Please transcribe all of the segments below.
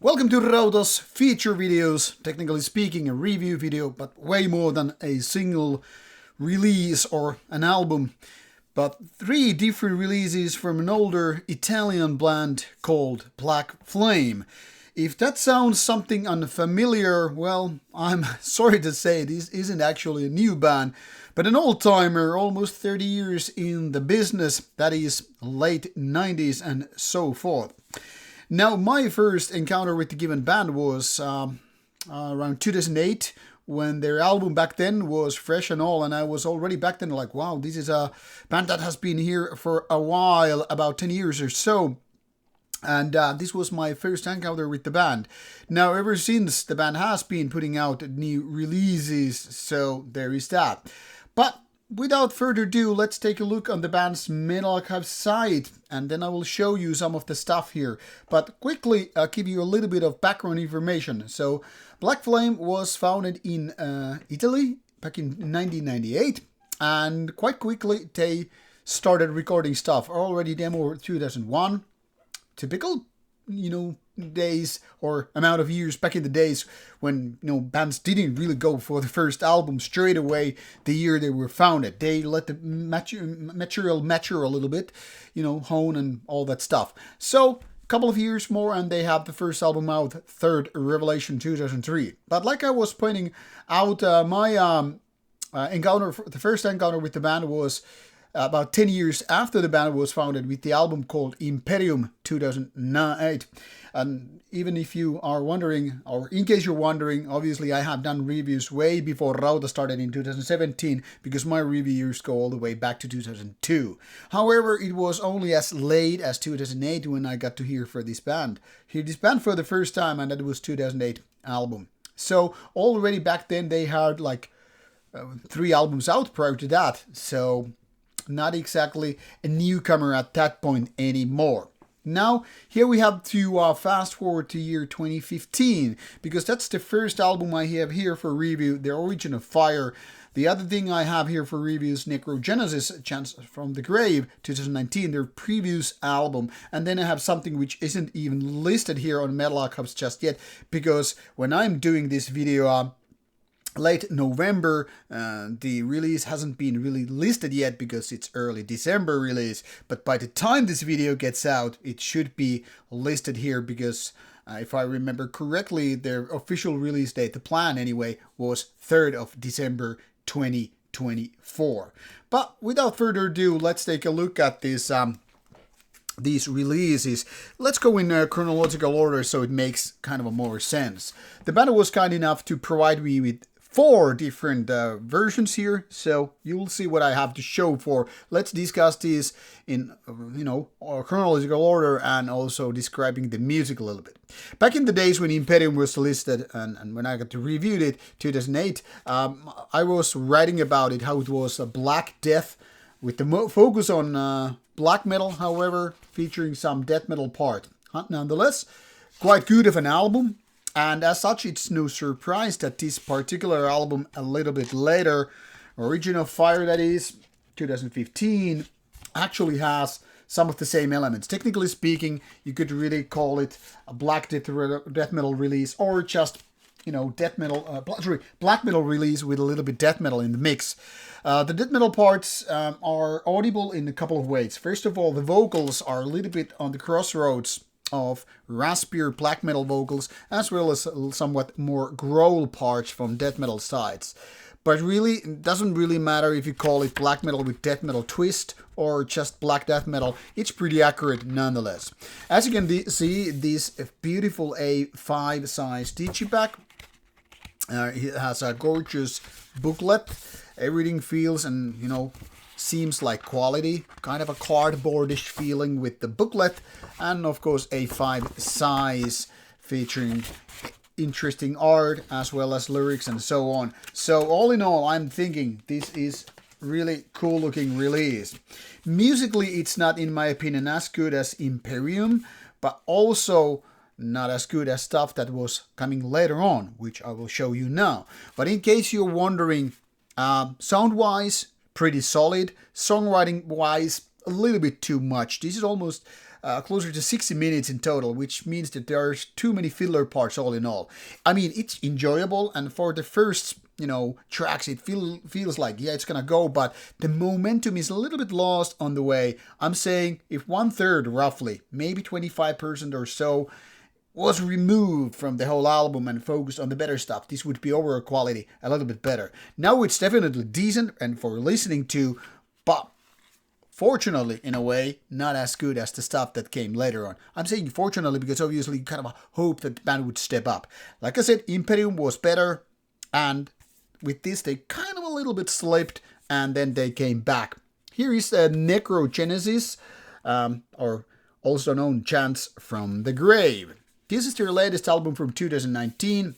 Welcome to Rauta's feature videos, technically speaking a review video, but way more than a single release or an album. But 3 different releases from an older Italian band called Black Flame. If that sounds something unfamiliar, well, I'm sorry to say this isn't actually a new band, but an old-timer, almost 30 years in the business, that is late 90s and so forth. Now, my first encounter with the given band was around 2008, when their album back then was fresh and all, and I was already back then like, wow, this is a band that has been here for a while, about 10 years or so. And this was my first encounter with the band. Now, ever since, the band has been putting out new releases, so there is that. But without further ado, let's take a look on the band's Metal Archive site, and then I will show you some of the stuff here. But quickly, I'll give you a little bit of background information. So, Black Flame was founded in Italy back in 1998, and quite quickly they started recording stuff. Already demo 2001. Typical, days or amount of years back in the days when, bands didn't really go for the first album straight away the year they were founded. They let the material mature a little bit, hone and all that stuff. So, a couple of years more and they have the first album out, Third Revelation 2003. But like I was pointing out, my the first encounter with the band was about 10 years after the band was founded, with the album called Imperium 2008. And even if you are wondering, or in case you're wondering, obviously I have done reviews way before Rauta started in 2017, because my reviews go all the way back to 2002. However, it was only as late as 2008 when I got to hear this band for the first time, and that was 2008 album. So already back then they had like 3 albums out prior to that, so not exactly a newcomer at that point anymore. Now, here we have to fast forward to year 2015, because that's the first album I have here for review, The Origin of Fire. The other thing I have here for review is Necrogenesis, Chants from the Grave, 2019, their previous album. And then I have something which isn't even listed here on Metal Archives just yet, because when I'm doing this video, late November, the release hasn't been really listed yet because it's early December release, but by the time this video gets out it should be listed here, because if I remember correctly, their official release date, the plan anyway, was 3rd of December 2024. But without further ado, let's take a look at this these releases. Let's go in chronological order so it makes kind of a more sense. The band was kind enough to provide me with 4 different versions here, so you will see what I have to show for. Let's discuss these in, chronological order, and also describing the music a little bit. Back in the days when Imperium was listed, and when I got to review it, 2008, I was writing about it, how it was a black death, with the focus on black metal, however, featuring some death metal part. Nonetheless, quite good of an album. And as such, it's no surprise that this particular album, a little bit later, Origin of Fire, that is, 2015, actually has some of the same elements. Technically speaking, you could really call it a black death metal release, or just, black metal release with a little bit death metal in the mix. The death metal parts are audible in a couple of ways. First of all, the vocals are a little bit on the crossroads of raspier black metal vocals, as well as somewhat more growl parts from death metal sides. But really, it doesn't really matter if you call it black metal with death metal twist or just black death metal, it's pretty accurate nonetheless. As you can see, this beautiful A5 size digipack. It has a gorgeous booklet. Everything feels and, seems like quality, kind of a cardboardish feeling with the booklet, and of course A5 size featuring interesting art as well as lyrics and so on. So all in all, I'm thinking this is really cool looking release. Musically, it's not, in my opinion, as good as Imperium, but also not as good as stuff that was coming later on, which I will show you now. But in case you're wondering, sound-wise, pretty solid. Songwriting-wise, a little bit too much. This is almost closer to 60 minutes in total, which means that there's too many filler parts all in all. I mean, it's enjoyable, and for the first, tracks, it feels like, yeah, it's gonna go, but the momentum is a little bit lost on the way. I'm saying if 1/3 roughly, maybe 25% or so, was removed from the whole album and focused on the better stuff, this would be overall quality a little bit better. Now it's definitely decent and for listening to, but fortunately, in a way, not as good as the stuff that came later on. I'm saying fortunately because obviously you kind of hope that the band would step up. Like I said, Imperium was better, and with this they kind of a little bit slipped, and then they came back. Here is Necrogenesis, or also known Chants from the Grave. This is their latest album from 2019.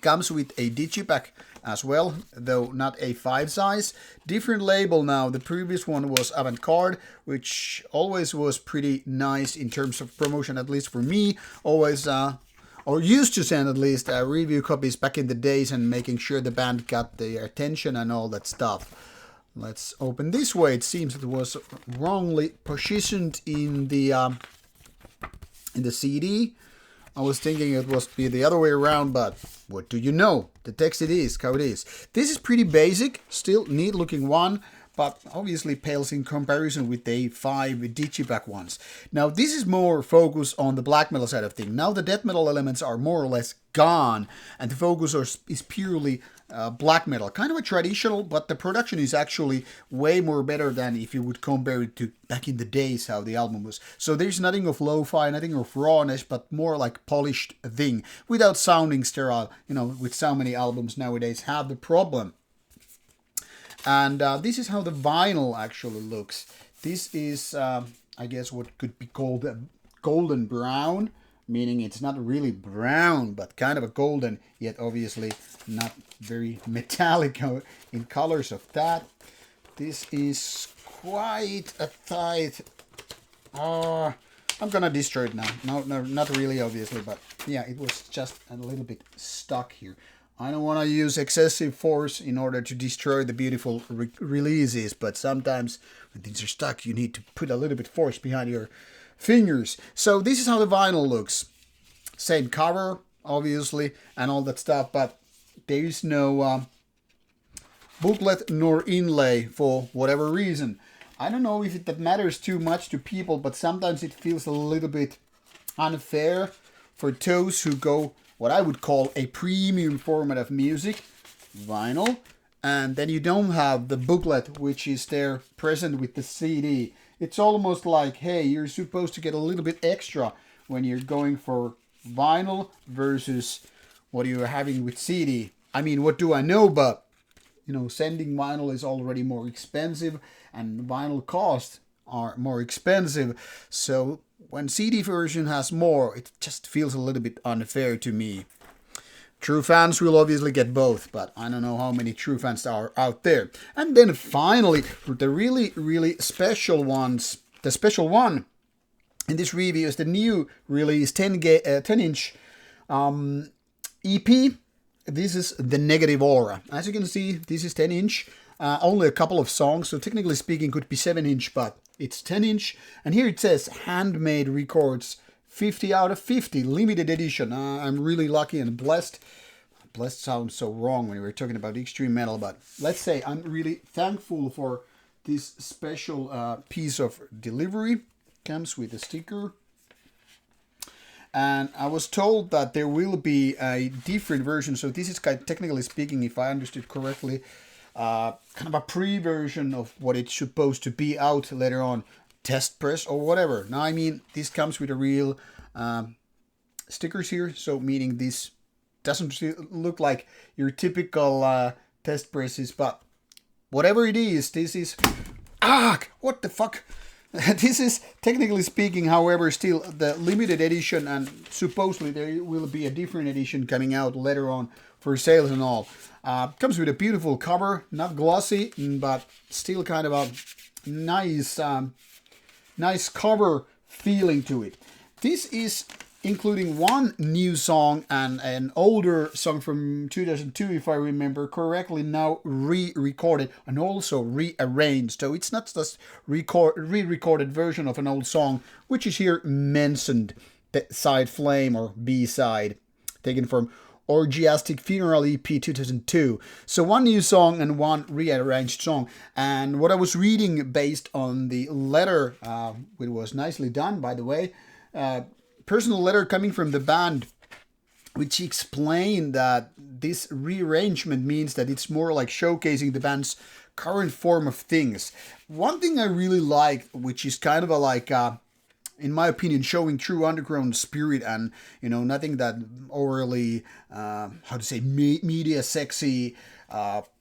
Comes with a digipack as well, though not a 5 size. Different label now. The previous one was Avantgarde, which always was pretty nice in terms of promotion, at least for me. Always, or used to send at least, review copies back in the days and making sure the band got their attention and all that stuff. Let's open this way. It seems it was wrongly positioned in the CD. I was thinking it was be the other way around, but what do you know? The text it is, how it is. This is pretty basic, still neat looking one, but obviously pales in comparison with the 5 digipack ones. Now this is more focused on the black metal side of things. Now the death metal elements are more or less gone, and the focus is purely black metal. Kind of a traditional, but the production is actually way more better than if you would compare it to back in the days how the album was. So there's nothing of lo-fi, nothing of rawness, but more like polished thing without sounding sterile, with so many albums nowadays have the problem. And this is how the vinyl actually looks. This is, I guess, what could be called a golden brown, meaning it's not really brown, but kind of a golden, yet obviously not very metallic in colors of that. This is quite a tight... I'm gonna destroy it now. No, not really, obviously, but yeah, it was just a little bit stuck here. I don't want to use excessive force in order to destroy the beautiful releases, but sometimes when things are stuck, you need to put a little bit force behind your fingers. So this is how the vinyl looks. Same cover, obviously, and all that stuff, but there is no booklet nor inlay for whatever reason. I don't know if that matters too much to people, but sometimes it feels a little bit unfair for those who go what I would call a premium format of music, vinyl, and then you don't have the booklet which is there present with the CD. It's almost like, hey, you're supposed to get a little bit extra when you're going for vinyl versus what you're having with CD. I mean, what do I know, but sending vinyl is already more expensive and vinyl costs are more expensive. So when CD version has more, it just feels a little bit unfair to me. True fans will obviously get both, but I don't know how many true fans are out there. And then finally, for the really, really special ones, the special one in this review is the new release 10-inch EP. This is the Negative Aura. As you can see, this is 10-inch. Only a couple of songs, so technically speaking could be 7-inch, but it's 10-inch. And here it says Handmade Records 50 out of 50 limited edition. I'm really lucky and blessed. Blessed sounds so wrong when we're talking about extreme metal, but let's say I'm really thankful for this special piece of delivery. Comes with a sticker. And I was told that there will be a different version. So this is technically speaking, if I understood correctly, kind of a pre-version of what it's supposed to be out later on, test press or whatever. Now, I mean, this comes with a real stickers here, so meaning this doesn't look like your typical test presses, but whatever it is, this is... what the fuck? This is, technically speaking, however, still the limited edition, and supposedly there will be a different edition coming out later on for sales and all. Comes with a beautiful cover, not glossy, but still kind of a nice, nice cover feeling to it. This is including one new song and an older song from 2002, if I remember correctly, now re-recorded and also rearranged. So it's not just re-recorded version of an old song, which is here mentioned, the side flame or B-side, taken from Orgiastic Funeral EP 2002. So one new song and one rearranged song. And what I was reading based on the letter, it was nicely done, by the way, personal letter coming from the band, which explained that this rearrangement means that it's more like showcasing the band's current form of things. One thing I really like, which is kind of a like in my opinion, showing true underground spirit and, nothing that overly, media sexy,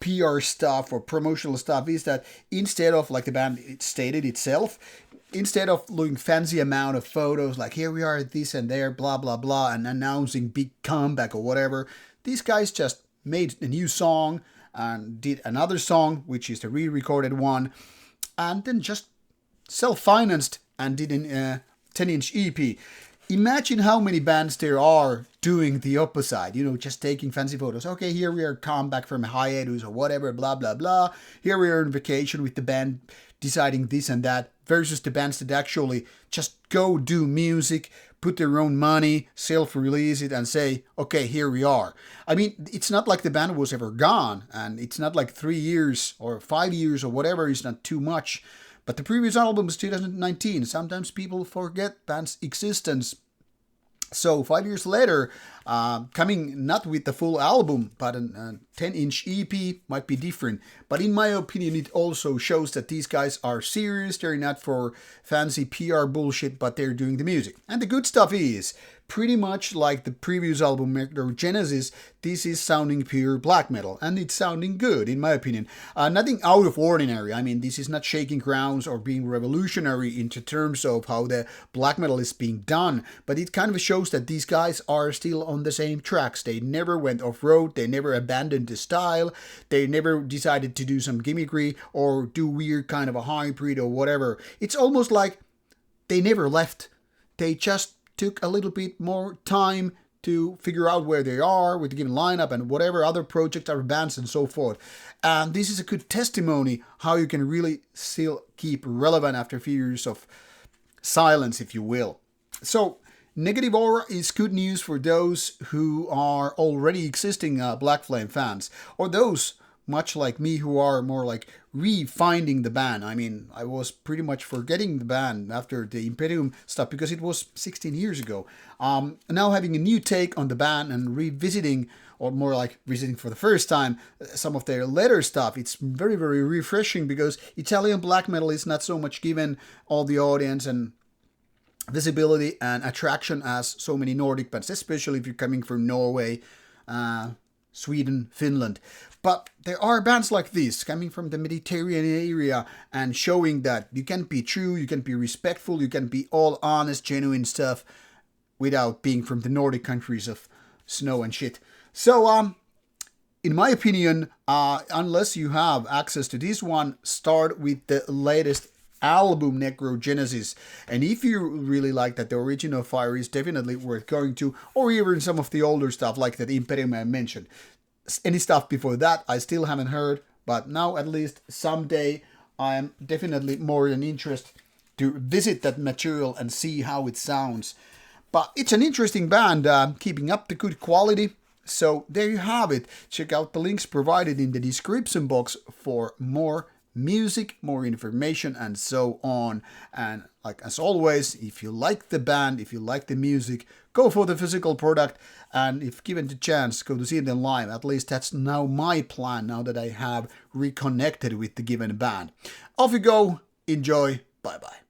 PR stuff or promotional stuff, is that instead of, like the band stated itself, instead of looking fancy amount of photos, like here we are at this and there, blah, blah, blah, and announcing big comeback or whatever, these guys just made a new song and did another song, which is the re-recorded one, and then just self-financed and did a 10-inch EP. Imagine how many bands there are doing the opposite, just taking fancy photos. Okay, here we are, come back from hiatus or whatever, blah, blah, blah. Here we are on vacation with the band deciding this and that, versus the bands that actually just go do music, put their own money, self-release it and say, okay, here we are. I mean, it's not like the band was ever gone, and it's not like 3 years or 5 years or whatever is not too much. But the previous album was 2019. Sometimes people forget band's existence. So 5 years later, coming not with the full album, but a 10-inch EP might be different. But in my opinion, it also shows that these guys are serious. They're not for fancy PR bullshit, but they're doing the music. And the good stuff is, pretty much like the previous album, Necrogenesis, this is sounding pure black metal, and it's sounding good, in my opinion. Nothing out of ordinary. I mean, this is not shaking grounds or being revolutionary into terms of how the black metal is being done, but it kind of shows that these guys are still on the same tracks. They never went off-road, they never abandoned the style, they never decided to do some gimmickry or do weird kind of a hybrid or whatever. It's almost like they never left. They just took a little bit more time to figure out where they are with the given lineup and whatever other projects, other bands and so forth. And this is a good testimony how you can really still keep relevant after a few years of silence, if you will. So Negative Aura is good news for those who are already existing Black Flame fans, or those much like me who are more like re-finding the band. I mean, I was pretty much forgetting the band after the Imperium stuff because it was 16 years ago. Now having a new take on the band and revisiting, or more like visiting for the first time, some of their later stuff, it's very, very refreshing because Italian black metal is not so much given all the audience and visibility and attraction as so many Nordic bands, especially if you're coming from Norway, Sweden, Finland. But there are bands like this coming from the Mediterranean area and showing that you can be true, you can be respectful, you can be all honest, genuine stuff without being from the Nordic countries of snow and shit. So, in my opinion, unless you have access to this one, start with the latest album, Necrogenesis. And if you really like that, the original Fire is definitely worth going to, or even some of the older stuff like that Imperium I mentioned. Any stuff before that I still haven't heard, but now at least someday I am definitely more than interested to visit that material and see how it sounds. But it's an interesting band, keeping up the good quality. So there you have it. Check out the links provided in the description box for more music, more information, and so on. And like as always, if you like the band, if you like the music, go for the physical product, and if given the chance, go to see them live. At least that's now my plan, now that I have reconnected with the given band. Off you go, enjoy, bye bye.